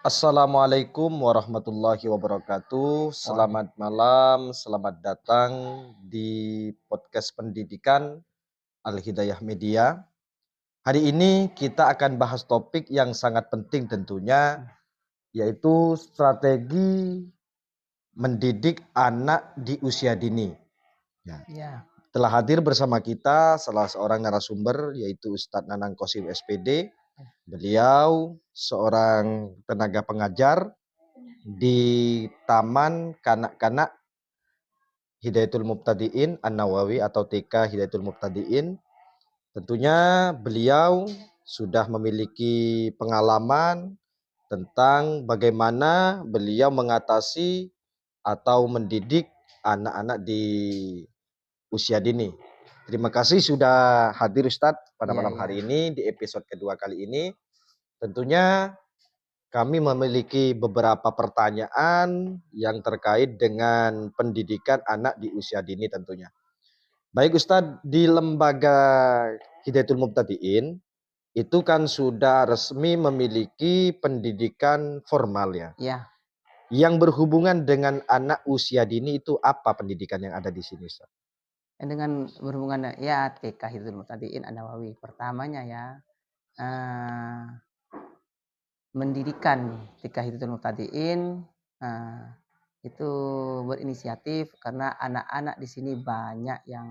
Assalamualaikum warahmatullahi wabarakatuh. Waalaikumsalam. Selamat malam, selamat datang di podcast pendidikan Al-Hidayah Media. Hari ini kita akan bahas topik yang sangat penting tentunya, yaitu strategi mendidik anak di usia dini. Ya. Ya, Telah hadir bersama kita salah seorang narasumber, yaitu Ustadz Nanang Kosim SPD. Beliau seorang tenaga pengajar di Taman Kanak-Kanak Hidayatul Mubtadiin An-Nawawi atau TK Hidayatul Mubtadiin. Tentunya beliau sudah memiliki pengalaman tentang bagaimana beliau mengatasi atau mendidik anak-anak di usia dini. Terima kasih sudah hadir Ustadz pada malam hari ini di episode kedua kali ini. Tentunya kami memiliki beberapa pertanyaan yang terkait dengan pendidikan anak di usia dini tentunya. Baik Ustadz, di lembaga Hidayatul Mubtadiin itu kan sudah resmi memiliki pendidikan formal ya. ya. Yang berhubungan dengan anak usia dini itu apa pendidikan yang ada di sini Ustadz? Dengan berhubungan ya TK Hidayatul Mubtadiin An-Nawawi. Pertamanya ya mendidikan TK Hidayatul Mubtadiin itu berinisiatif karena anak-anak di sini banyak yang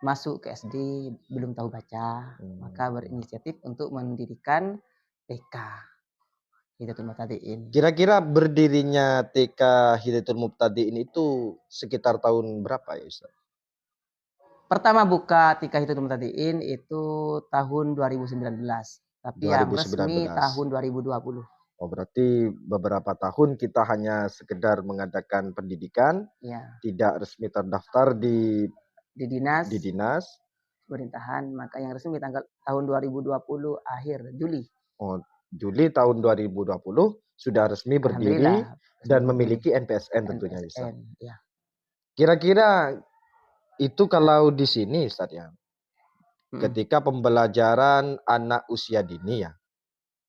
masuk ke SD belum tahu baca, maka berinisiatif untuk mendirikan TK Hidayatul Mubtadiin. Kira-kira berdirinya TK Hidayatul Mubtadiin itu sekitar tahun berapa ya Ustadz? Pertama buka TK Hidayatul Mubtadiin itu tahun 2019, tapi yang resmi 2019. tahun 2020. Oh, berarti beberapa tahun kita hanya sekedar mengadakan pendidikan, Ya, tidak resmi terdaftar di di dinas. pemerintahan, maka yang resmi tahun 2020 akhir Juli. Oh, Juli tahun 2020 sudah resmi berdiri Alhamdulillah resmi dan berdiri. memiliki NPSN tentunya Ustaz. NPSN, ya. Kira-kira itu kalau di sini Ustaz ya, ketika pembelajaran anak usia dini ya,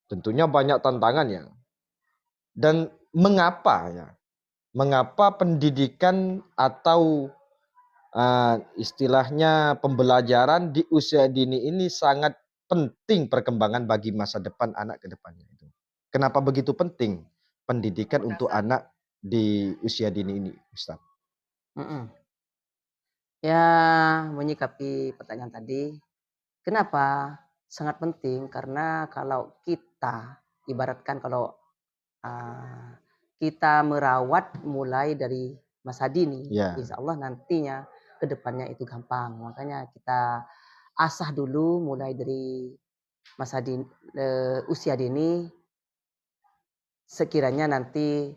tentunya banyak tantangan ya. Dan mengapa ya? Mengapa pendidikan atau istilahnya pembelajaran di usia dini ini sangat penting perkembangan bagi masa depan anak ke depannya itu. Kenapa begitu penting pendidikan untuk anak di usia dini ini, Ustaz? Ya, menyikapi pertanyaan tadi, kenapa sangat penting? Karena kalau kita ibaratkan kalau kita merawat mulai dari masa dini, Ya. insya Allah nantinya ke depannya itu gampang. Makanya kita asah dulu mulai dari usia dini, sekiranya nanti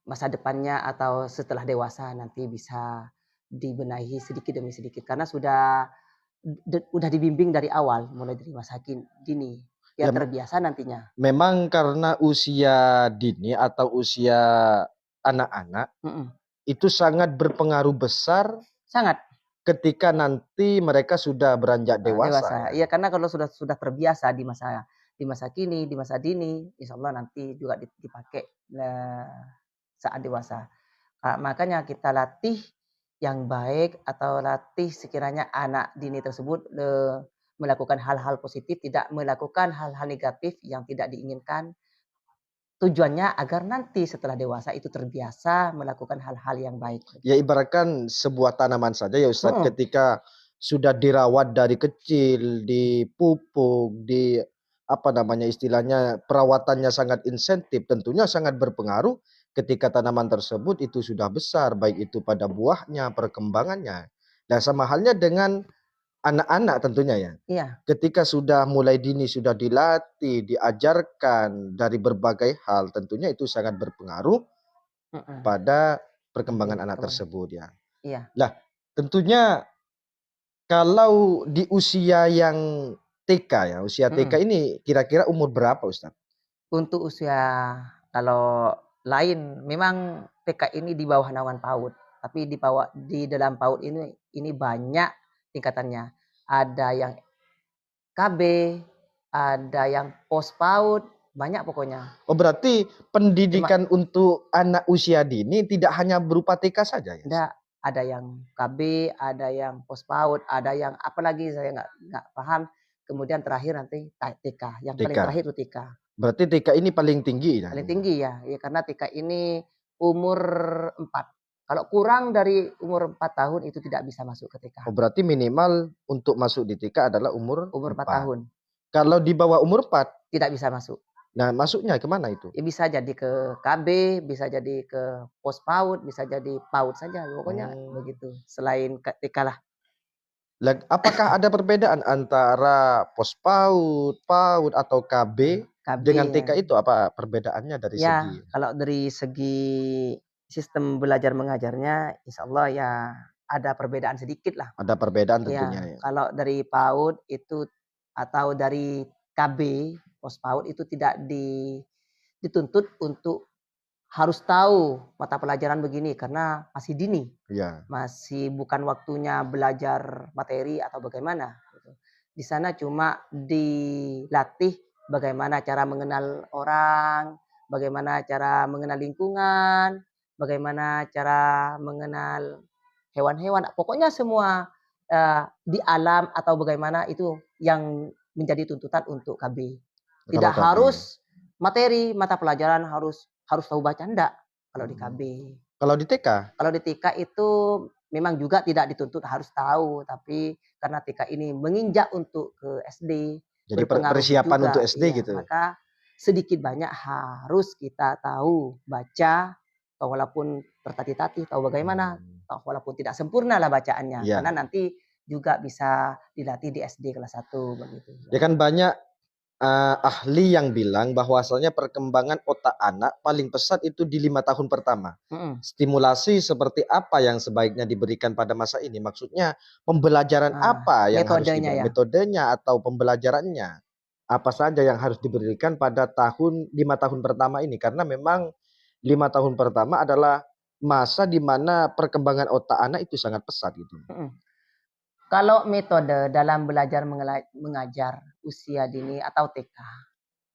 masa depannya atau setelah dewasa nanti bisa dibenahi sedikit demi sedikit. Karena sudah dibimbing dari awal, mulai dari masa dini. Ya, Ya terbiasa nantinya. memang karena usia dini atau usia anak-anak itu sangat berpengaruh besar Sangat. ketika nanti mereka sudah beranjak dewasa. Iya, karena kalau sudah terbiasa di masa kini, di masa dini, insya Allah nanti juga dipakai saat dewasa. Makanya kita latih yang baik atau latih sekiranya anak dini tersebut melakukan hal-hal positif, tidak melakukan hal-hal negatif yang tidak diinginkan. Tujuannya agar nanti setelah dewasa itu terbiasa melakukan hal-hal yang baik. Ya ibaratkan sebuah tanaman saja ya Ustadz, ketika sudah dirawat dari kecil, dipupuk, istilahnya perawatannya sangat insentif, tentunya sangat berpengaruh ketika tanaman tersebut itu sudah besar, baik itu pada buahnya, perkembangannya. Dan sama halnya dengan anak-anak tentunya ya. Iya. Ketika sudah mulai dini, sudah dilatih, diajarkan dari berbagai hal, tentunya itu sangat berpengaruh pada perkembangan anak tersebut ya. Iya. Lah, tentunya kalau di usia yang TK ya, usia TK ini kira-kira umur berapa Ustaz? Untuk usia kalau lain memang TK ini di bawah naungan PAUD, tapi di dalam PAUD ini banyak tingkatannya. Ada yang KB, ada yang pos PAUD, banyak pokoknya. Oh, berarti pendidikan untuk anak usia dini tidak hanya berupa TK saja ya? Enggak, ada yang KB, ada yang POSPAUD, ada yang apalagi saya nggak paham. Kemudian terakhir nanti TK, yang paling TK. terakhir itu TK. Berarti TK ini paling tinggi ya? Paling tinggi ya, karena TK ini umur 4. Kalau kurang dari umur 4 tahun itu tidak bisa masuk ke TK. Oh, berarti minimal untuk masuk di TK adalah umur Umur 4 4. tahun Kalau di bawah umur 4, tidak bisa masuk. nah masuknya kemana itu? Ya, bisa jadi ke KB, bisa jadi ke POSPAUD, bisa jadi PAUD saja, pokoknya begitu. Selain ke TK lah. Apakah ada perbedaan antara POSPAUD, PAUD atau KB KB dengan ya. TK itu? Apa perbedaannya dari segi? Ya, kalau dari segi sistem belajar mengajarnya, insya Allah ya ada perbedaan sedikit lah. Ada perbedaan tentunya Ya, ya. kalau dari PAUD itu atau dari KB, POSPAUD itu tidak dituntut untuk harus tahu mata pelajaran begini karena masih dini. Iya. Masih bukan waktunya belajar materi atau bagaimana gitu. Di sana cuma dilatih bagaimana cara mengenal orang, bagaimana cara mengenal lingkungan, bagaimana cara mengenal hewan-hewan, pokoknya semua di alam atau bagaimana itu yang menjadi tuntutan untuk KB. Kalau Tidak KB. harus materi, mata pelajaran harus tahu baca, enggak kalau di KB. Kalau di TK? Kalau di TK itu memang juga tidak dituntut harus tahu, tapi karena TK ini menginjak untuk ke SD, Jadi berpengaruh persiapan juga, untuk SD iya, gitu. maka sedikit banyak harus kita tahu baca, atau walaupun tertatih-tatih, tahu bagaimana, walaupun tidak sempurna lah bacaannya, Iya. karena nanti juga bisa dilatih di SD kelas 1 begitu. Ya kan banyak ahli yang bilang bahwasanya perkembangan otak anak paling pesat itu di 5 tahun pertama. Stimulasi seperti apa yang sebaiknya diberikan pada masa ini? Maksudnya pembelajaran apa yang harus Metodenya diberikan? ya. Metodenya atau pembelajarannya? Apa saja yang harus diberikan pada 5 tahun pertama ini? Karena memang 5 tahun pertama adalah masa di mana perkembangan otak anak itu sangat pesat gitu. Kalau metode dalam belajar mengajar usia dini atau TK,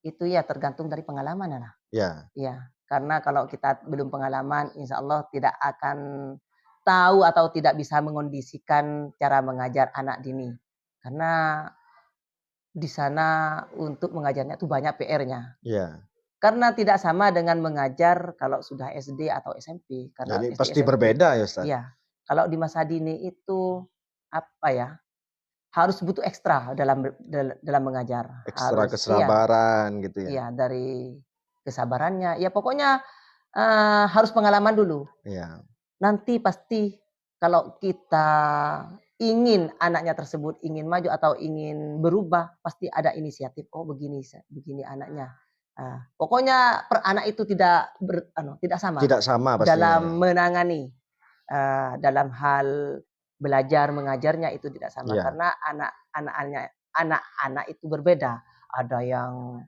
itu ya tergantung dari pengalaman lah. Ya. Ya, karena kalau kita belum pengalaman, insya Allah tidak akan tahu atau tidak bisa mengondisikan cara mengajar anak dini. Karena di sana untuk mengajarnya itu banyak PR-nya. Ya. Karena tidak sama dengan mengajar kalau sudah SD atau SMP. Karena Jadi SD, pasti SMP, berbeda ya Ustaz? iya. Kalau di masa dini itu apa ya? Harus butuh ekstra dalam mengajar. Ekstra Harus kesabaran gitu ya? Iya, dari kesabarannya. Ya pokoknya harus pengalaman dulu. Iya. Nanti pasti kalau kita ingin anaknya tersebut ingin maju atau ingin berubah, pasti ada inisiatif. Oh begini anaknya. Pokoknya per anak itu tidak sama. Tidak sama pastinya. Dalam menangani, dalam hal belajar mengajarnya itu tidak sama. Iya. Karena anak-anak itu berbeda. Ada yang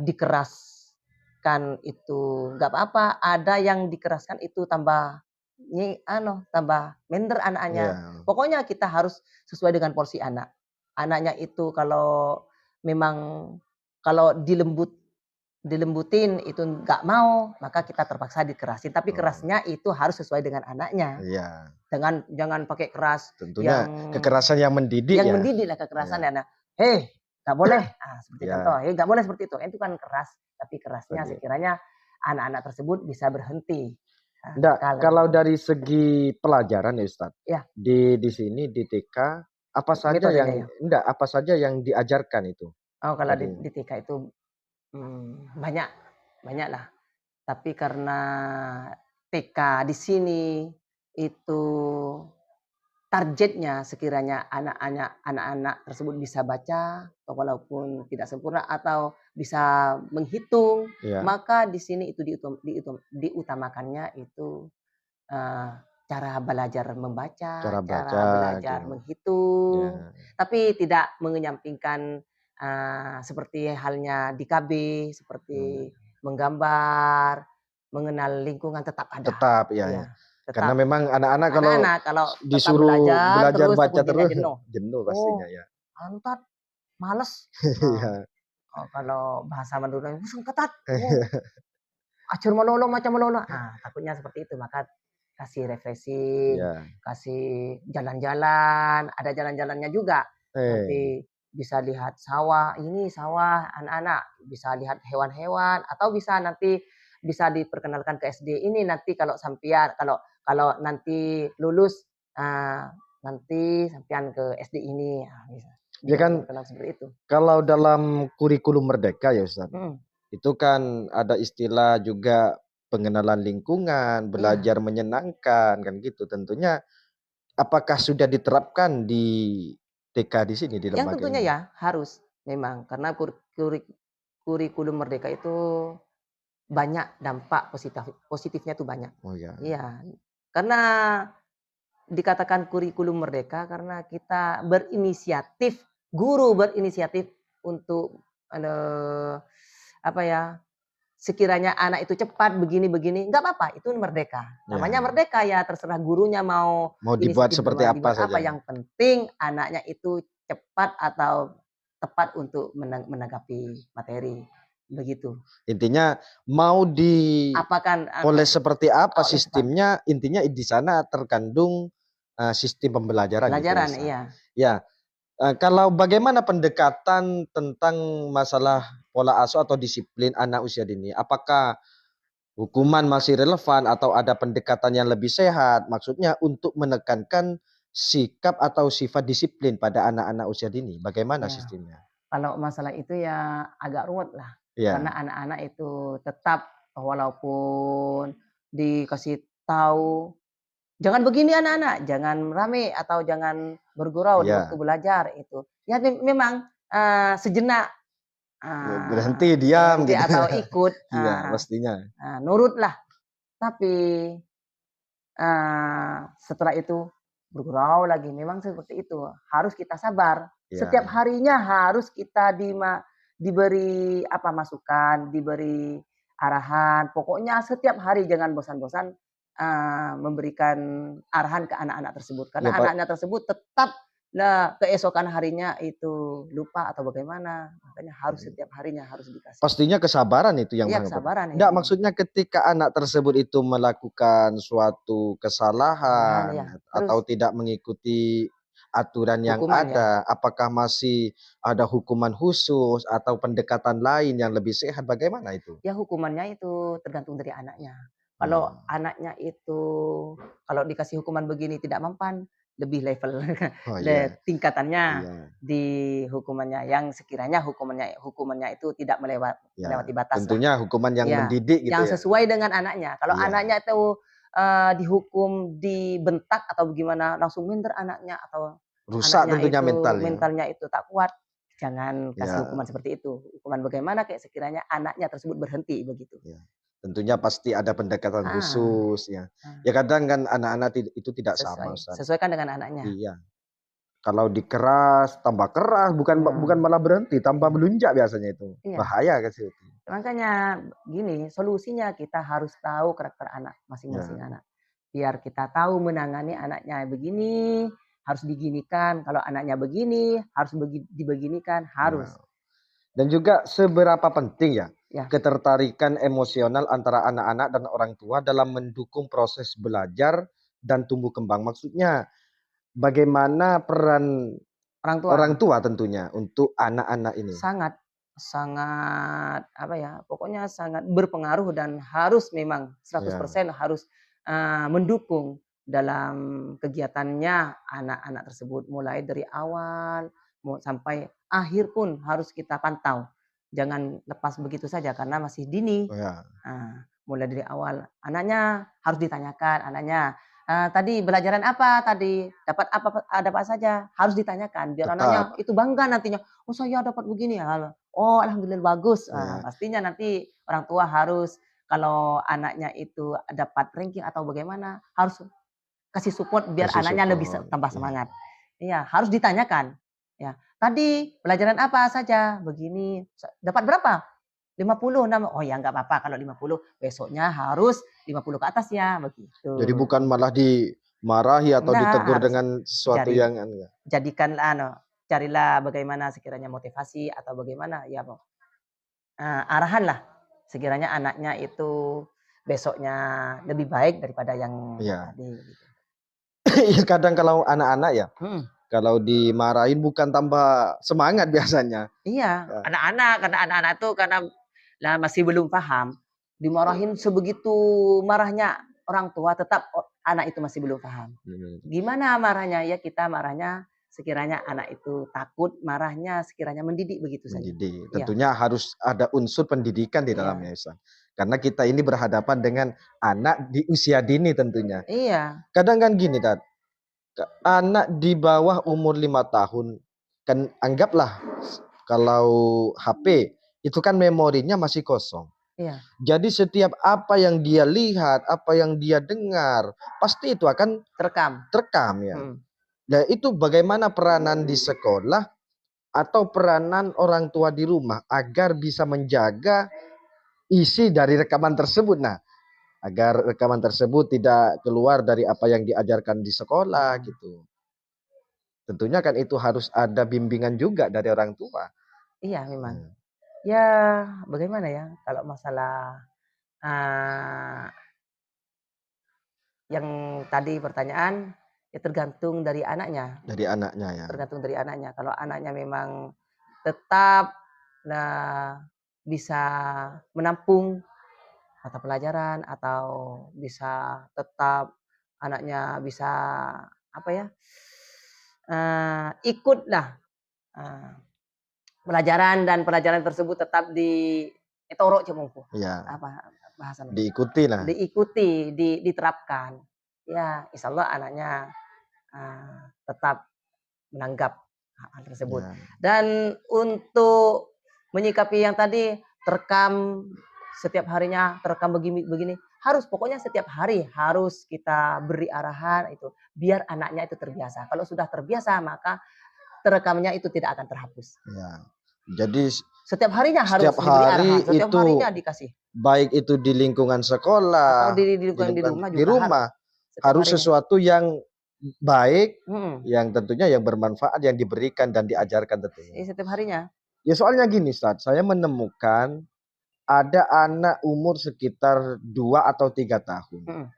dikeraskan itu nggak apa-apa, ada yang dikeraskan itu tambah minder anaknya. Iya. Pokoknya kita harus sesuai dengan porsi anak. Anaknya itu kalau memang kalau dilembutin itu nggak mau, maka kita terpaksa dikerasin. Tapi kerasnya itu harus sesuai dengan anaknya. Iya. Jangan pakai keras. Tentunya kekerasan yang mendidik Yang ya. mendidik lah kekerasan ya. Hei, nggak boleh. Seperti contoh, nggak boleh seperti itu kan keras. Tapi kerasnya sekiranya anak-anak tersebut bisa berhenti. Enggak, kalau dari segi pelajaran ya Ustaz. Ya. Di sini di TK apa saja apa saja yang diajarkan itu? Oh, kalau di TK itu banyak lah. Tapi karena TK di sini itu targetnya sekiranya anak-anak tersebut bisa baca walaupun tidak sempurna atau bisa menghitung, maka di sini itu diutamakannya itu cara belajar membaca, cara belajar menghitung, tapi tidak mengenyampingkan seperti halnya di KB, seperti menggambar, mengenal lingkungan tetap ada. Tetap ya. Karena memang anak-anak kalau disuruh belajar baca terus jenuh pastinya ya. Antat, males. Oh, kalau bahasa Madura, "Usung ketat." Oh, acur melolo macam melolo. Takutnya seperti itu, maka kasih refreshing, Ya. kasih jalan-jalan, ada jalan-jalannya juga. Eh, Nanti bisa lihat sawah, ini sawah anak-anak, bisa lihat hewan-hewan, atau bisa nanti bisa diperkenalkan ke SD ini nanti kalau sampean kalau kalau nanti lulus, nanti sampean ke SD ini, bisa ya kan diperkenalkan seperti itu. kalau dalam kurikulum Merdeka ya Ustaz, Mhm, itu kan ada istilah juga pengenalan lingkungan, iya. belajar menyenangkan kan gitu. Tentunya apakah sudah diterapkan di TK di sini di Yang lembaga tentunya ini? ya harus memang karena kurikulum Merdeka itu banyak dampak positifnya tuh banyak. Oh ya. Iya, karena dikatakan kurikulum Merdeka karena kita berinisiatif, guru berinisiatif untuk, apa ya, sekiranya anak itu cepat begini-begini, nggak apa-apa, itu merdeka. Namanya Ya. merdeka ya terserah gurunya mau Mau dibuat inisiatif seperti apa dibuat apa, saja. yang penting anaknya itu cepat atau tepat untuk menanggapi materi, begitu. Intinya mau Apakan dipoles seperti apa oleh sebab sistemnya, intinya di sana terkandung sistem pembelajaran gitu ya pelajaran Ustaz. iya. Ya, kalau bagaimana pendekatan tentang masalah pola asuh atau disiplin anak usia dini? Apakah hukuman masih relevan atau ada pendekatan yang lebih sehat? Maksudnya untuk menekankan sikap atau sifat disiplin pada anak-anak usia dini, bagaimana Ya, sistemnya? kalau masalah itu ya agak ruwet lah, karena Ya, anak-anak itu tetap walaupun dikasih tahu, "Jangan begini anak-anak, jangan rame atau jangan bergurau di waktu ya, belajar," itu. Ya memang, sejenak, berhenti diam berhenti gitu. atau ikut, Iya, pastinya. nurutlah. Tapi, setelah itu bergurau lagi, memang seperti itu, harus kita sabar. Setiap Ya, harinya harus kita diberi apa, masukan, diberi arahan, pokoknya setiap hari jangan bosan-bosan, memberikan arahan ke anak-anak tersebut. ya Karena Pak. anak-anak tersebut tetap keesokan harinya itu lupa atau bagaimana, makanya harus setiap harinya harus dikasih. Pastinya kesabaran itu yang Iya paling penting. kesabaran Enggak, itu, maksudnya ketika anak tersebut itu melakukan suatu kesalahan ya. kesalahan Terus atau tidak mengikuti aturan yang hukuman ya. ada, apakah masih ada hukuman khusus atau pendekatan lain yang lebih sehat, bagaimana itu? Ya hukumannya itu tergantung dari anaknya. Kalau Oh, anaknya itu kalau dikasih hukuman begini tidak mempan, lebih level oh iya, tingkatannya iya, di hukumannya yang sekiranya hukumannya itu tidak ya. melewati batas lah. Tentunya hukuman yang Ya, mendidik gitu yang ya. sesuai dengan anaknya. Kalau Iya, anaknya itu, dihukum, dibentak atau bagaimana langsung minder anaknya atau rusak anaknya tentunya itu mentalnya. mentalnya itu tak kuat, jangan kasih Ya. hukuman seperti itu. Hukuman bagaimana kayak sekiranya anaknya tersebut berhenti begitu. Ya, tentunya pasti ada pendekatan Ah, khusus ya. ah, Ya kadang kan anak-anak itu tidak sama Ustaz. sesuaikan dengan anaknya. Iya, kalau dikeras tambah keras, bukan bukan Nah, malah berhenti, tambah iya melunjak biasanya itu. iya. Bahaya kan sih itu. Makanya gini, solusinya kita harus tahu karakter anak, masing-masing Ya. anak. Biar kita tahu menangani anaknya begini, harus diginikan, kalau anaknya begini, harus dibeginikan, harus. Nah, dan juga seberapa penting ya Ya, ketertarikan emosional antara anak-anak dan orang tua dalam mendukung proses belajar dan tumbuh kembang. Maksudnya bagaimana peran orang tua orang tua tentunya untuk anak-anak ini? sangat sangat apa ya, pokoknya sangat berpengaruh dan harus memang Ya. 100% harus, mendukung dalam kegiatannya anak-anak tersebut. Mulai dari awal sampai akhir pun harus kita pantau. Jangan lepas begitu saja karena masih dini. Oh ya, Mulai dari awal anaknya harus ditanyakan, anaknya, "Tadi belajaran apa tadi? Dapat apa saja?" Harus ditanyakan biar anaknya tetap. itu bangga nantinya, "Oh saya dapat begini ya." "Oh alhamdulillah bagus." Ya. Pastinya nanti orang tua harus kalau anaknya itu dapat ranking atau bagaimana, harus kasih support biar Kasih anaknya lebih support, tambah iya. semangat. Iya, harus ditanyakan. Ya, "Tadi pelajaran apa saja?" "Begini." "Dapat berapa?" 50, oh ya nggak apa-apa kalau 50, besoknya harus 50 ke atas ya, begitu. Jadi bukan malah dimarahi atau Nah, ditegur harus dengan sesuatu cari yang anu ya. jadikanlah carilah bagaimana sekiranya motivasi atau bagaimana, ya arahan lah. Sekiranya anaknya itu besoknya lebih baik daripada yang Iya. tadi. Gitu. Ya kadang kalau anak-anak ya, Hmm. kalau dimarahin bukan tambah semangat biasanya. Iya, Ya. karena anak-anak tuh karena masih belum paham, dimarahin sebegitu marahnya orang tua, tetap anak itu masih belum paham. Gimana marahnya? Ya kita marahnya sekiranya anak itu takut, marahnya sekiranya mendidik begitu saja. Mendidik. Iya. Tentunya harus ada unsur pendidikan di dalamnya, Ustaz. Karena kita ini berhadapan dengan anak di usia dini tentunya. Iya, Kadang kan gini, Tat. Anak di bawah umur 5 tahun, kan anggaplah kalau HP, itu kan memorinya masih kosong. iya, Jadi setiap apa yang dia lihat, apa yang dia dengar, pasti itu akan terekam. ya. Nah, itu bagaimana peranan di sekolah atau peranan orang tua di rumah agar bisa menjaga isi dari rekaman tersebut. Nah, agar rekaman tersebut tidak keluar dari apa yang diajarkan di sekolah gitu. Tentunya kan itu harus ada bimbingan juga dari orang tua. Iya memang. Ya bagaimana ya kalau masalah yang tadi pertanyaan, ya tergantung dari anaknya. Dari anaknya ya. Tergantung dari anaknya. Kalau anaknya memang tetap bisa menampung mata pelajaran atau bisa tetap anaknya bisa apa ya ikutlah pelajaran dan pelajaran tersebut tetap ditorok cemungku. Ya. Apa bahasa Diikuti lah. diikuti, diterapkan. Ya, insya Allah anaknya tetap menanggap hal tersebut. Ya. Dan untuk menyikapi yang tadi terekam setiap harinya, terekam begini, pokoknya setiap hari harus kita beri arahan itu biar anaknya itu terbiasa. Kalau sudah terbiasa maka terekamnya itu tidak akan terhapus. Ya. Jadi setiap harinya harus setiap hari arahan, setiap itu harinya dikasih. Baik itu di lingkungan sekolah, atau di rumah juga harus harinya. sesuatu yang baik, yang tentunya yang bermanfaat, yang diberikan dan diajarkan tentunya. Setiap harinya. Ya soalnya gini, Ustaz, saya menemukan ada anak umur sekitar 2 atau 3 tahun.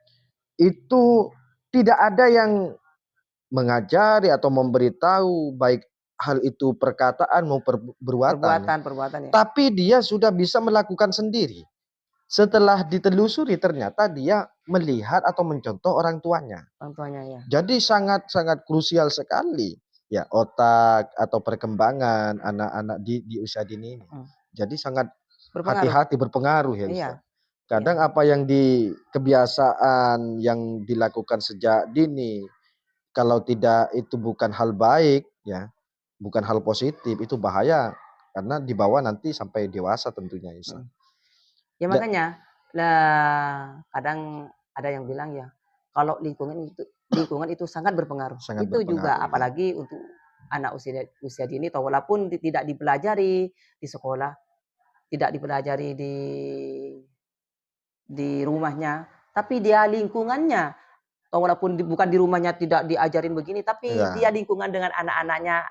Itu tidak ada yang mengajari atau memberitahu baik hal itu perkataan maupun perbuatan. Ya. Tapi dia sudah bisa melakukan sendiri. Setelah ditelusuri ternyata dia melihat atau mencontoh orang tuanya. Ya. Jadi sangat-sangat krusial sekali ya otak atau perkembangan anak-anak di usia dini ini. Jadi sangat hati-hati berpengaruh ya Ustaz. Kadang apa yang kebiasaan yang dilakukan sejak dini, kalau tidak itu bukan hal baik ya, bukan hal positif, itu bahaya karena dibawa nanti sampai dewasa tentunya Ustaz. Ya makanya kadang ada yang bilang ya kalau lingkungan itu sangat berpengaruh. Itu juga apalagi untuk anak usia dini, walaupun tidak dipelajari di sekolah, tidak dipelajari di rumahnya, tapi dia lingkungannya, walaupun bukan di rumahnya tidak diajarin begini, tapi dia lingkungan dengan anak-anaknya,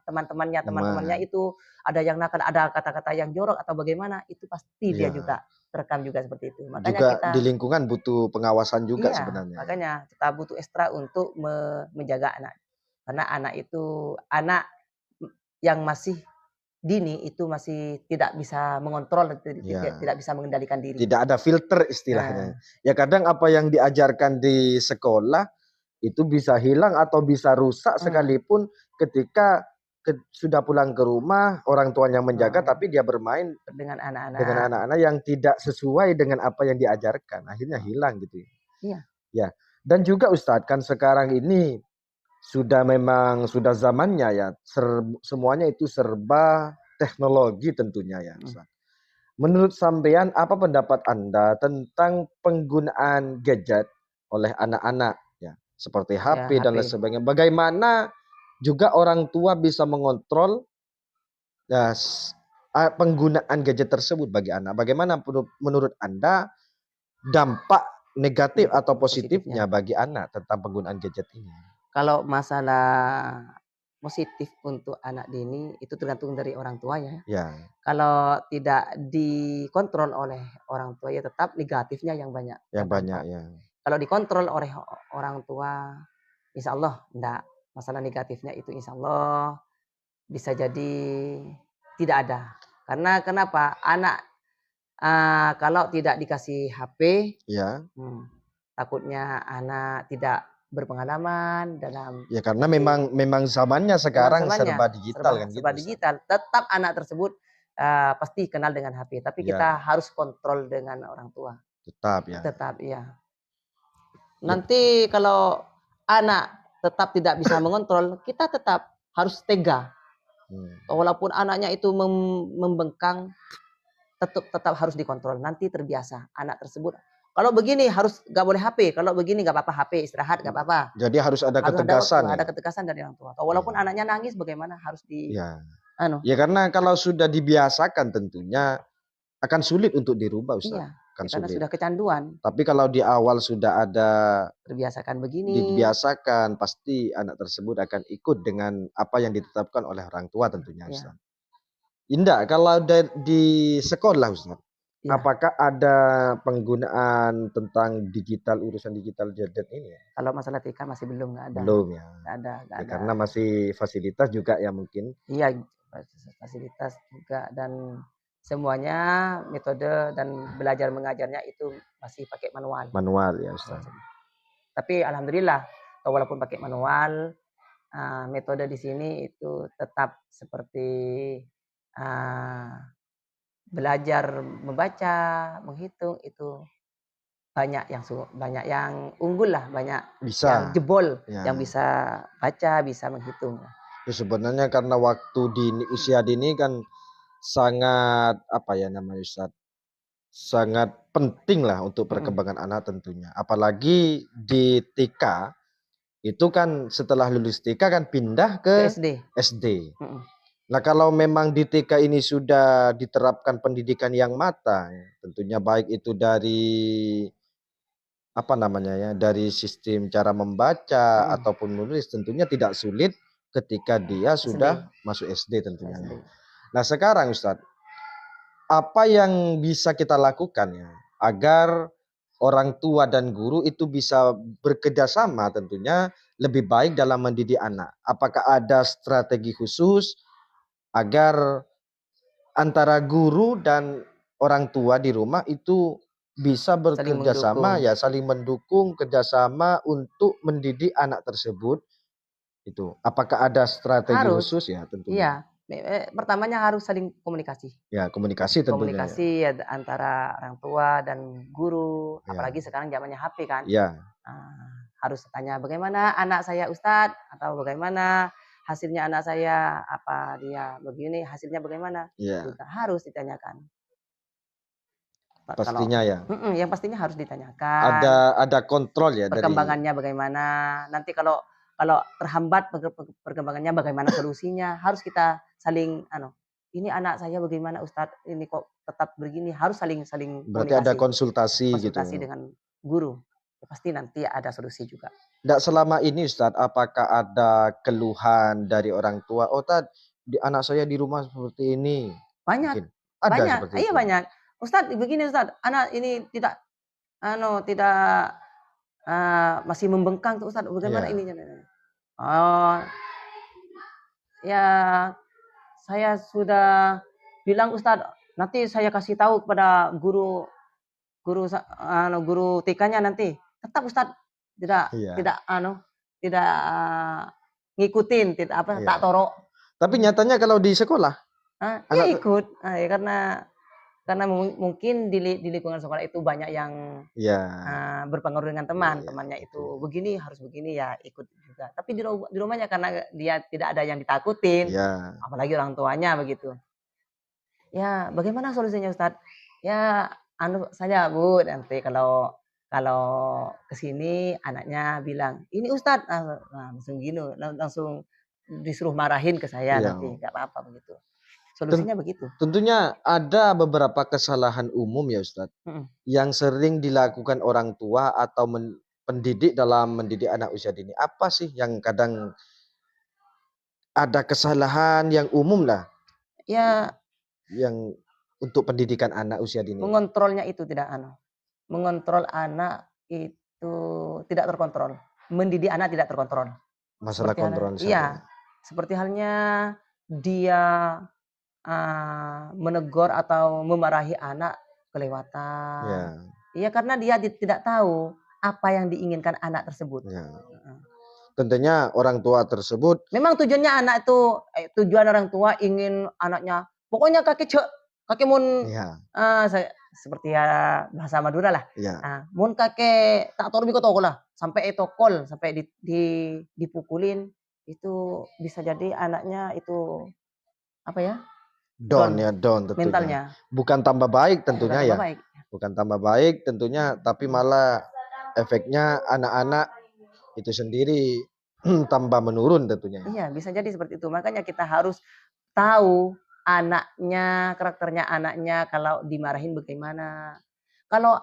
teman-temannya itu ada yang nakal, ada kata-kata yang jorok atau bagaimana, itu pasti dia juga terekam juga seperti itu. Makanya juga kita di lingkungan butuh pengawasan juga sebenarnya. Makanya kita butuh ekstra untuk menjaga anak. Karena anak itu anak yang masih dini itu masih tidak bisa mengontrol, tidak bisa mengendalikan diri. Tidak ada filter istilahnya. Ya kadang apa yang diajarkan di sekolah itu bisa hilang atau bisa rusak sekalipun ketika sudah pulang ke rumah, orang tuanya menjaga tapi dia bermain dengan anak-anak yang tidak sesuai dengan apa yang diajarkan. Akhirnya hilang gitu. Iya. Ya. Dan juga Ustadz, kan sekarang ini sudah zamannya ya, semuanya itu serba teknologi tentunya ya. Menurut sampean, apa pendapat Anda tentang penggunaan gadget oleh anak-anak ya, seperti HP dan lain sebagainya? Bagaimana juga orang tua bisa mengontrol penggunaan gadget tersebut bagi anak? Bagaimana menurut Anda dampak negatif atau positifnya bagi anak tentang penggunaan gadget ini? Kalau masalah positif untuk anak dini itu tergantung dari orang tuanya. Ya, Kalau tidak dikontrol oleh orang tua ya tetap negatifnya yang banyak yang banyak terdampak. ya. Kalau dikontrol oleh orang tua, insya Allah enggak. Masalah negatifnya itu insya Allah bisa jadi tidak ada. Karena kenapa? Anak kalau tidak dikasih HP, Ya, takutnya anak tidak berpengalaman dalam ya karena nanti memang zamannya memang sekarang serba zamannya digital kan gitu, serba Ustaz. digital. Tetap anak tersebut pasti kenal dengan HP, tapi kita Ya, harus kontrol dengan orang tua. tetap ya. Tetap iya. Ya, Nanti kalau anak tetap tidak bisa mengontrol, kita tetap harus tega. Walaupun anaknya itu membengkang, tetap harus dikontrol. Nanti terbiasa anak tersebut. Kalau begini harus nggak boleh HP. Kalau begini nggak apa-apa HP, istirahat nggak apa-apa. Jadi harus ada Harus ada waktu, ketegasan ya. ada ketegasan dari orang tua. Walaupun Ya. anaknya nangis, bagaimana harus Ya. anu. Ya karena kalau sudah dibiasakan tentunya akan sulit untuk dirubah, Ustaz. Iya, Akan karena sulit. sudah kecanduan. Tapi kalau di awal sudah ada Terbiasakan begini. dibiasakan, pasti anak tersebut akan ikut dengan apa yang ditetapkan oleh orang tua tentunya, Iya. Ustaz. Indah, kalau di sekolah, Ustaz, Iya. apakah ada penggunaan tentang digital, urusan digital gadget ini? Kalau masalah TK masih belum, nggak ada. Belum ya. Nggak ada. Ya, karena masih fasilitas juga ya mungkin. Iya, fasilitas juga dan semuanya metode dan belajar mengajarnya itu masih pakai manual. Manual ya, Ustaz. Tapi alhamdulillah walaupun pakai manual, metode di sini itu tetap seperti belajar membaca, menghitung itu banyak yang unggul lah, banyak yang Bisa. jebol, Ya. yang bisa baca, bisa menghitung. Ya, sebenarnya karena waktu di usia dini kan sangat apa ya namanya, Ustaz, sangat penting lah untuk perkembangan anak tentunya. Apalagi di TK itu kan setelah lulus TK kan pindah ke SD. Nah, kalau memang di TK ini sudah diterapkan pendidikan yang matang, tentunya baik itu dari apa namanya ya, dari sistem cara membaca ataupun menulis, tentunya tidak sulit ketika dia sudah masuk SD tentunya. Nah, sekarang Ustadz, apa yang bisa kita lakukan ya agar orang tua dan guru itu bisa bekerjasama tentunya lebih baik dalam mendidik anak? Apakah ada strategi khusus agar antara guru dan orang tua di rumah itu bisa bekerja sama ya, saling mendukung, kerjasama untuk mendidik anak tersebut itu. Apakah ada strategi khusus ya tentunya? Iya, pertamanya harus saling komunikasi. Ya, komunikasi tentunya. Komunikasi ya, antara orang tua dan guru, apalagi sekarang zamannya HP kan. Iya. Harus tanya bagaimana anak saya Ustadz, atau bagaimana hasilnya anak saya, apa dia begini, hasilnya bagaimana? Iya. Juga harus ditanyakan. Pastinya ya. Yang pastinya harus ditanyakan. Ada kontrol ya perkembangannya bagaimana. Nanti kalau terhambat perkembangannya bagaimana solusinya, harus kita saling ini anak saya bagaimana Ustadz, ini kok tetap begini, harus saling berarti ada konsultasi gitu dengan guru. Ya, pasti nanti ada solusi juga. Nggak selama ini Ustadz, apakah ada keluhan dari orang tua, anak saya di rumah seperti ini? Banyak. Mungkin. Ada banyak. seperti Iya itu. Banyak. Ustadz begini Ustadz, anak ini tidak masih membengkang tuh Ustadz, bagaimana ini? Ya saya sudah bilang Ustadz, nanti saya kasih tahu kepada guru TK-nya nanti. Tetap Ustadz tidak ngikutin, tak torok. Tapi nyatanya kalau di sekolah dia ikut, karena mungkin di lingkungan sekolah itu banyak yang berpengaruh dengan temannya itu begini, harus begini, ya ikut juga. Tapi di rumahnya karena dia tidak ada yang ditakutin, apalagi orang tuanya begitu. Ya bagaimana solusinya Ustadz? Ya saja Bu, nanti kalau kesini anaknya bilang ini Ustadz, langsung gini, langsung disuruh marahin ke saya nanti, nggak apa-apa begitu. Solusinya begitu. Tentunya ada beberapa kesalahan umum ya Ustadz, yang sering dilakukan orang tua atau pendidik dalam mendidik anak usia dini. Apa sih yang kadang ada kesalahan yang umum lah Ya, yang untuk pendidikan anak usia dini. mengontrolnya itu tidak mengontrol anak itu tidak terkontrol. Mendidik anak tidak terkontrol. Masalah kontrol Iya, saja. seperti halnya dia menegur atau memarahi anak kelewatan. Ya, Iya, karena dia tidak tahu apa yang diinginkan anak tersebut. ya. Heeh. Tentunya orang tua tersebut Memang tujuannya anak itu tujuan orang tua ingin anaknya pokoknya kakek mun ya, seperti ya bahasa Madura lah. ya, Mun kakek tak tahu toko lah sampai etokol sampai dipukulin itu bisa jadi anaknya itu apa ya? down Down ya, down tentunya. mentalnya. Bukan tambah baik Bukan tentunya tambah ya. baik. Bukan tambah baik tentunya, tapi malah efeknya anak-anak itu sendiri tambah menurun tentunya. Iya, bisa jadi seperti itu. Makanya kita harus tahu anaknya, karakternya anaknya, kalau dimarahin bagaimana. Kalau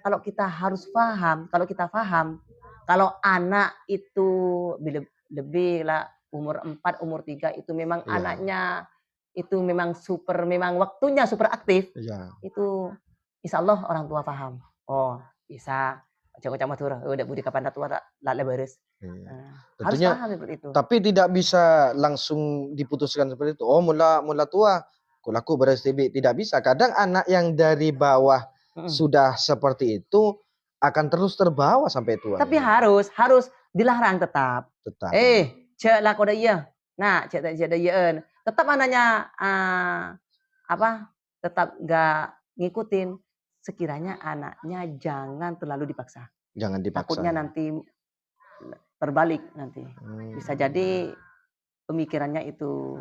kalau kita harus paham, kalau kita paham, kalau anak itu lebih lah umur 4, umur 3 itu memang Iya. anaknya itu memang memang waktunya super aktif. Iya. Itu insya Allah orang tua paham. Oh, bisa. Cakap matur, udah budi kapan tua lah beres. Iya. Harus Tentunya, paham seperti itu. tapi tidak bisa langsung diputuskan seperti itu. Oh, mula tua, kulaku beres TB. Tidak bisa. Kadang anak yang dari bawah sudah seperti itu akan terus terbawa sampai tua. Tapi harus dilarang tetap. Tetap. Cek lah kode iya. Nah, cek ada iya. Tetap anaknya tetap gak ngikutin. Sekiranya anaknya jangan terlalu dipaksa. Jangan dipaksa. Takutnya nanti terbalik nanti. Bisa jadi pemikirannya itu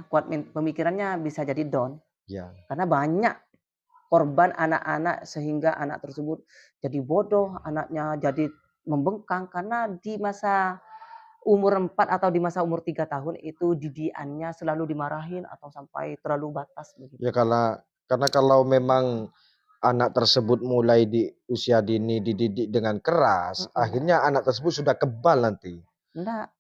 kuat pemikirannya bisa jadi down. Ya. Karena banyak korban anak-anak sehingga anak tersebut jadi bodoh, anaknya jadi membengkang karena di masa umur 4 atau di masa umur 3 tahun itu didikannya selalu dimarahin atau sampai terlalu batas begitu. Ya karena kalau memang anak tersebut mulai di usia dini dididik dengan keras, akhirnya anak tersebut sudah kebal nanti. Enggak.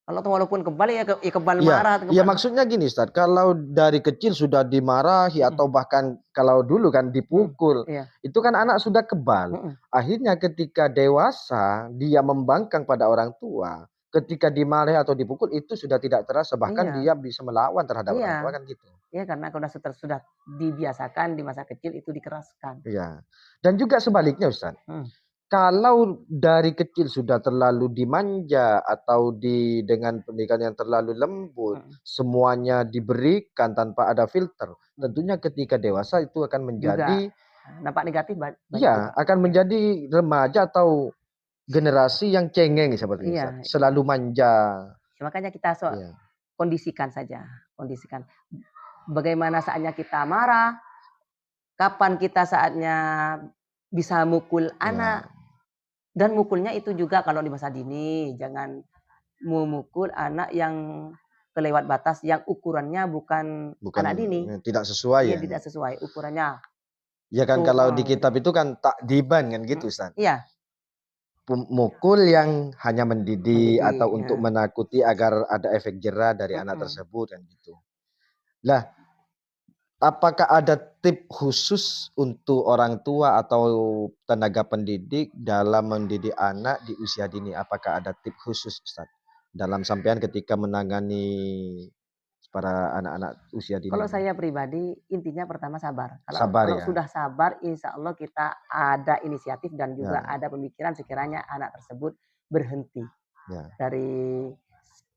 Kalau walaupun kebal ya kebal marah. Ya maksudnya gini Ustaz, kalau dari kecil sudah dimarahi atau bahkan kalau dulu kan dipukul, itu kan anak sudah kebal. Akhirnya ketika dewasa dia membangkang pada orang tua, ketika dimarahi atau dipukul itu sudah tidak terasa, bahkan dia bisa melawan terhadap orang tua kan gitu. Iya, karena sudah dibiasakan di masa kecil itu dikeraskan. Iya. Dan juga sebaliknya Ustaz. Kalau dari kecil sudah terlalu dimanja atau dengan pendidikan yang terlalu lembut, semuanya diberikan tanpa ada filter, tentunya ketika dewasa itu akan menjadi dampak negatif. Iya, akan menjadi remaja atau generasi yang cengeng seperti itu. Selalu manja. Makanya kita kondisikan saja, kondisikan. Bagaimana saatnya kita marah, kapan kita saatnya bisa mukul anak. Dan mukulnya itu juga kalau di masa dini, jangan memukul anak yang kelewat batas, yang ukurannya bukan anak dini. Tidak sesuai ya? Tidak sesuai ukurannya. Ya kan kalau di kitab itu kan takdiban kan gitu Ustaz? Iya. Mukul yang hanya mendidik atau untuk menakuti agar ada efek jera dari anak tersebut kan gitu. Lah, apakah ada tip khusus untuk orang tua atau tenaga pendidik dalam mendidik anak di usia dini? Apakah ada tip khusus Ustaz dalam sampean ketika menangani para anak-anak usia dini? Kalau saya pribadi intinya pertama sabar. Kalau sudah sabar, insya Allah kita ada inisiatif dan juga ada pemikiran sekiranya anak tersebut berhenti dari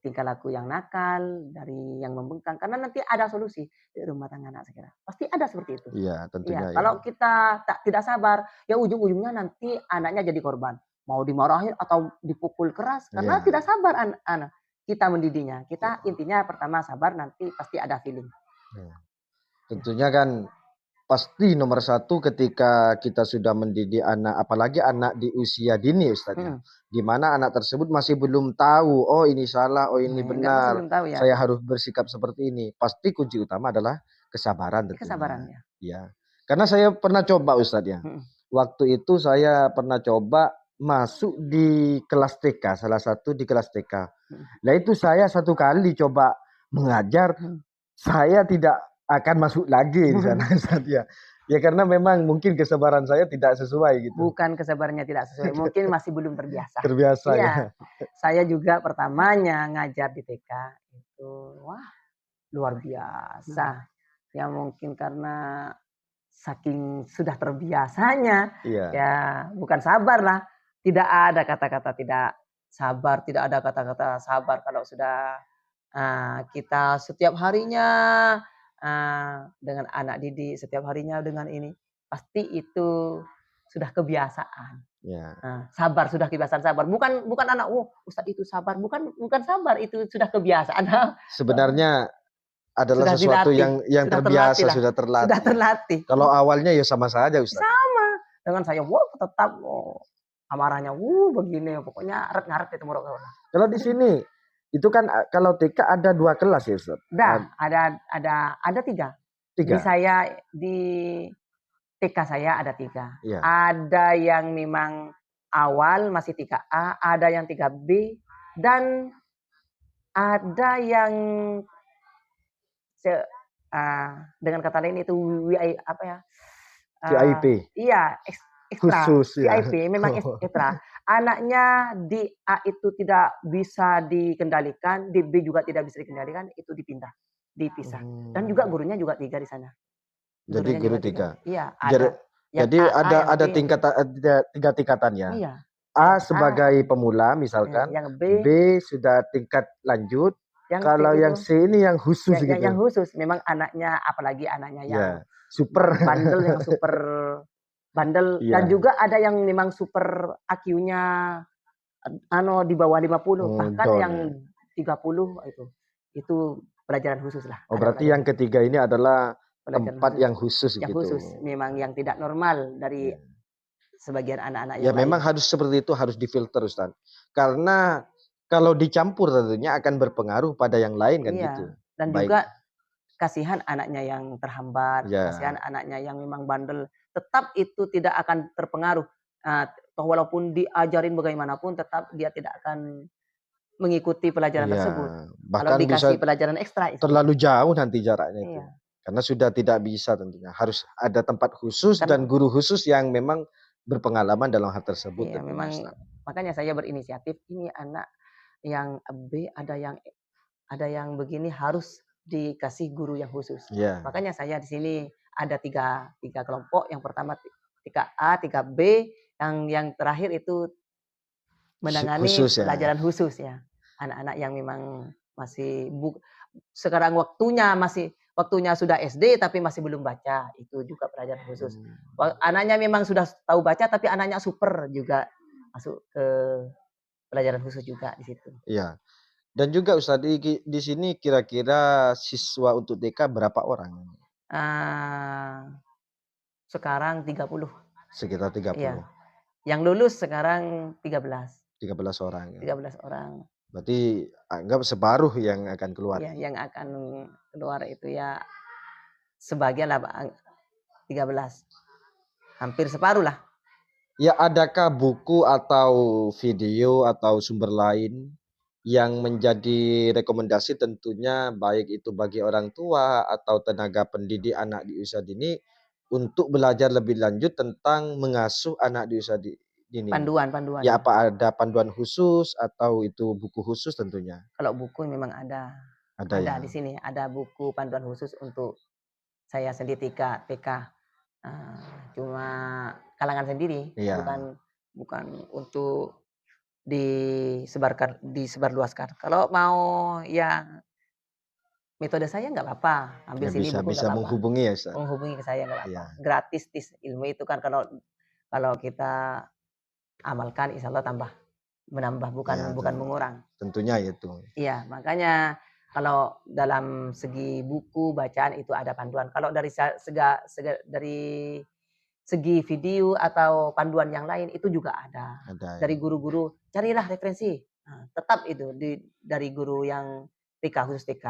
tingkah laku yang nakal, dari yang membengkang, karena nanti ada solusi di rumah tangga anak saya kira. Pasti ada seperti itu. Iya, tentunya. Kalau kita tidak sabar, ya ujung-ujungnya nanti anaknya jadi korban. Mau dimarahin atau dipukul keras karena tidak sabar anak kita mendidiknya. Kita intinya pertama sabar, nanti pasti ada feeling. Tentunya kan pasti nomor satu ketika kita sudah mendidik anak, apalagi anak di usia dini Ustaz, di mana anak tersebut masih belum tahu, oh ini salah, oh ini benar, saya harus bersikap seperti ini. Pasti kunci utama adalah kesabaran tentunya. Kesabaran ya. Karena saya pernah coba Ustaz ya. Waktu itu saya pernah coba masuk di kelas TK, salah satu di kelas TK. Hmm. Nah itu saya satu kali coba mengajar, saya tidak akan masuk lagi di sana Ustaz ya. Ya karena memang mungkin kesabaran saya tidak sesuai gitu. Bukan kesabarannya tidak sesuai, mungkin masih belum terbiasa. Terbiasa ya. Iya, saya juga pertamanya ngajar di TK itu, wah luar biasa. Ya mungkin karena saking sudah terbiasanya, Iya. ya bukan sabar lah. Tidak ada kata-kata tidak sabar, tidak ada kata-kata sabar kalau sudah kita setiap harinya dengan anak didik, setiap harinya dengan ini, pasti itu sudah kebiasaan. Ya. Sabar sudah kebiasaan sabar. Bukan anak, Ustadz itu sabar, bukan sabar, itu sudah kebiasaan. Sebenarnya adalah Sudah sesuatu dilatih, yang sudah terlatih terbiasa, lah. sudah terlatih. Sudah terlatih. Kalau awalnya ya sama saja Ustaz. Sama. Dengan saya, tetap amarahnya, begini, pokoknya ngaret itu murah. Kalau di sini itu kan kalau TK ada 2 kelas ya Ustaz? Ada 3. Di 3. saya di TK saya ada 3. Iya. Ada yang memang awal masih 3A, ada yang 3B, dan ada yang dengan kata lain itu apa ya? VIP. Iya, ekstra. Khusus ya. VIP memang ekstra. Anaknya di A itu tidak bisa dikendalikan, di B juga tidak bisa dikendalikan, itu dipindah, dipisah. Dan juga gurunya juga 3 di sana. Jadi Gurunya guru juga 3. Iya, ada. Jadi ada tingkatan, 3 tingkatannya. Iya. A sebagai pemula misalkan, yang B sudah tingkat lanjut, kalau yang C ini yang khusus gitu. Yang khusus, memang anaknya, apalagi anaknya yang super bandel, yang super bandel, dan juga ada yang memang super IQ-nya di bawah 50, bahkan yang 30 itu pelajaran khusus lah. Oh, berarti yang ketiga ini adalah tempat yang khusus yang gitu. khusus, memang yang tidak normal dari sebagian anak-anak yang memang harus seperti itu, harus difilter Ustaz. Karena kalau dicampur tentunya akan berpengaruh pada yang lain kan gitu. Dan juga kasihan anaknya yang terhambat, kasihan anaknya yang memang bandel, tetap itu tidak akan terpengaruh. Walaupun diajarin bagaimanapun, tetap dia tidak akan mengikuti pelajaran tersebut. Bahkan kalau dikasih bisa pelajaran ekstra, terlalu jauh nanti jaraknya itu. Karena sudah tidak bisa tentunya. Harus ada tempat khusus dan guru khusus yang memang berpengalaman dalam hal tersebut. Iya, memang makanya saya berinisiatif, ini anak yang B ada yang begini harus dikasih guru yang khusus. Makanya saya di sini ada tiga kelompok. Yang pertama 3A, 3B, yang terakhir itu menangani pelajaran khusus ya. Anak-anak yang memang masih sekarang waktunya sudah SD tapi masih belum baca, itu juga pelajaran khusus. Anaknya memang sudah tahu baca tapi anaknya super juga masuk ke pelajaran khusus juga di situ. Iya. Dan juga Ustaz di sini kira-kira siswa untuk TK berapa orang? Sekarang 30. Sekitar 30. Iya. Yang lulus sekarang 13. 13 orang. 13 orang. Berarti anggap separuh yang akan keluar. Iya, yang akan keluar itu ya sebagian lah 13. Hampir separuh lah. Ya, adakah buku atau video atau sumber lain yang menjadi rekomendasi tentunya baik itu bagi orang tua atau tenaga pendidik anak di usia dini untuk belajar lebih lanjut tentang mengasuh anak di usia dini? Panduan. Ya, apa ada panduan khusus atau itu buku khusus tentunya? Kalau buku memang ada. Ada di sini, ada buku panduan khusus untuk saya sendiri TK. Cuma kalangan sendiri, bukan untuk disebarluaskan. Kalau mau yang metode saya nggak apa-apa, ambil sini buku bisa menghubungi ya Ustaz. Menghubungi ke saya nggak apa-apa. Gratis ilmu itu kan kalau kita amalkan insya Allah menambah bukan mengurang. Tentunya itu. Iya, makanya kalau dalam segi buku bacaan itu ada panduan. Kalau dari segi video atau panduan yang lain itu juga ada. Dari guru-guru carilah referensi. Tetap itu dari guru yang TK, khusus TK.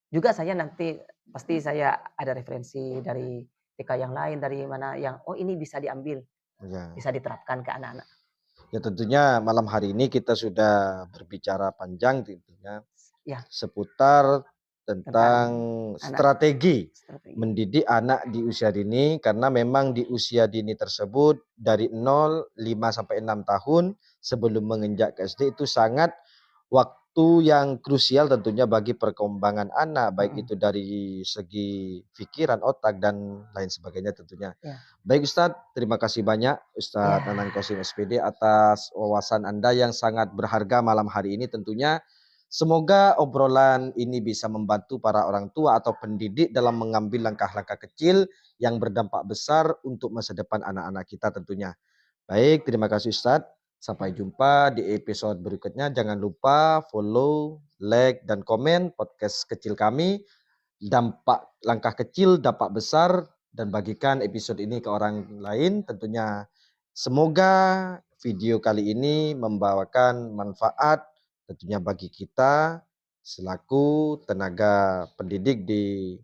Juga saya nanti pasti saya ada referensi dari TK yang lain, dari mana yang ini bisa diambil, bisa diterapkan ke anak-anak. Ya tentunya malam hari ini kita sudah berbicara panjang tentunya Ya, seputar tentang tentang anak strategi strategi. mendidik anak di usia dini, karena memang di usia dini tersebut dari 0, 5 sampai 6 tahun sebelum menginjak ke SD itu sangat waktu yang krusial tentunya bagi perkembangan anak, baik Mhm, itu dari segi pikiran, otak, dan lain sebagainya tentunya. ya. Baik Ustadz, terima kasih banyak Ya, Ustadz Nanang Kosim SPD atas wawasan Anda yang sangat berharga malam hari ini tentunya. Semoga obrolan ini bisa membantu para orang tua atau pendidik dalam mengambil langkah-langkah kecil yang berdampak besar untuk masa depan anak-anak kita tentunya. Baik, terima kasih Ustadz. Sampai jumpa di episode berikutnya. Jangan lupa follow, like, dan komen podcast kecil kami. Dampak langkah kecil, dampak besar, dan bagikan episode ini ke orang lain. Tentunya semoga video kali ini membawakan manfaat tentunya bagi kita selaku tenaga pendidik di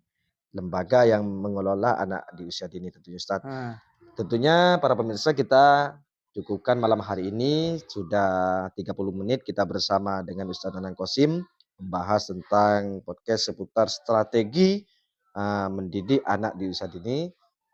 lembaga yang mengelola anak di usia dini tentunya Ustadz. heeh, Tentunya para pemirsa kita cukupkan malam hari ini sudah 30 menit kita bersama dengan Ustadz Nanang Kosim membahas tentang podcast seputar strategi mendidik anak di usia dini.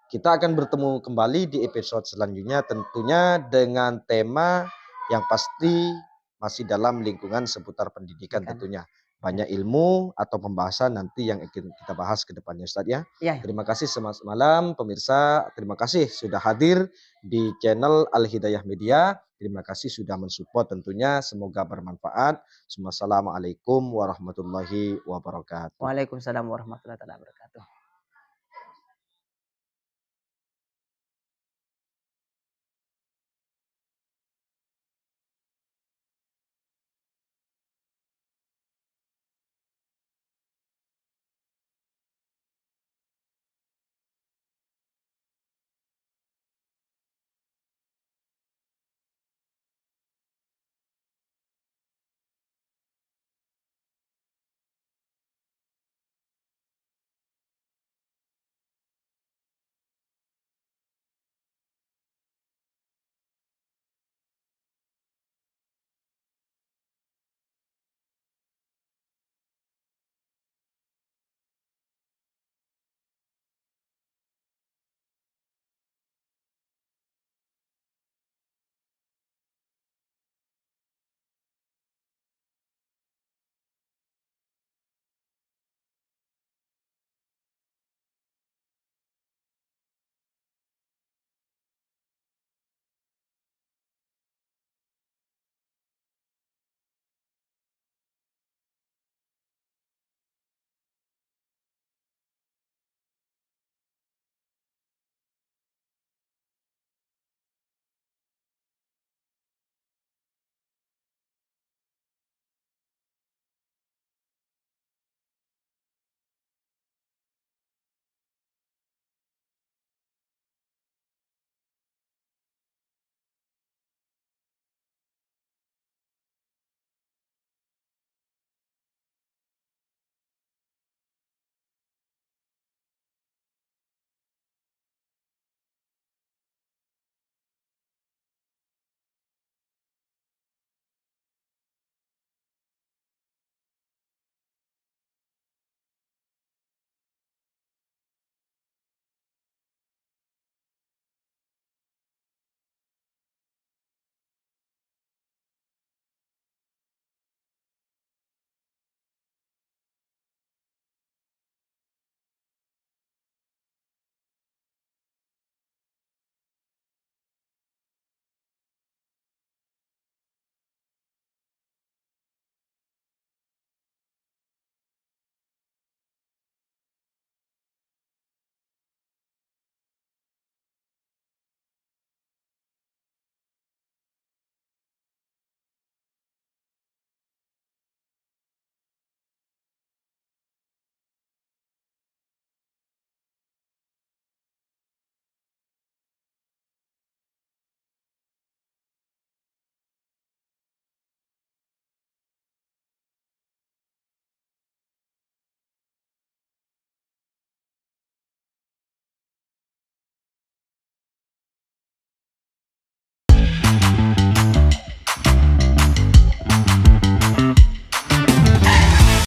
Kita akan bertemu kembali di episode selanjutnya tentunya dengan tema yang pasti masih dalam lingkungan seputar pendidikan ikan. tentunya. Ya. Banyak ilmu atau pembahasan nanti yang akan kita bahas ke depannya Ustadz ya. Ya, Terima kasih selamat malam pemirsa. Terima kasih sudah hadir di channel Al Hidayah Media. Terima kasih sudah mensupport tentunya. Semoga bermanfaat. Assalamualaikum warahmatullahi wabarakatuh. Waalaikumsalam warahmatullahi wabarakatuh.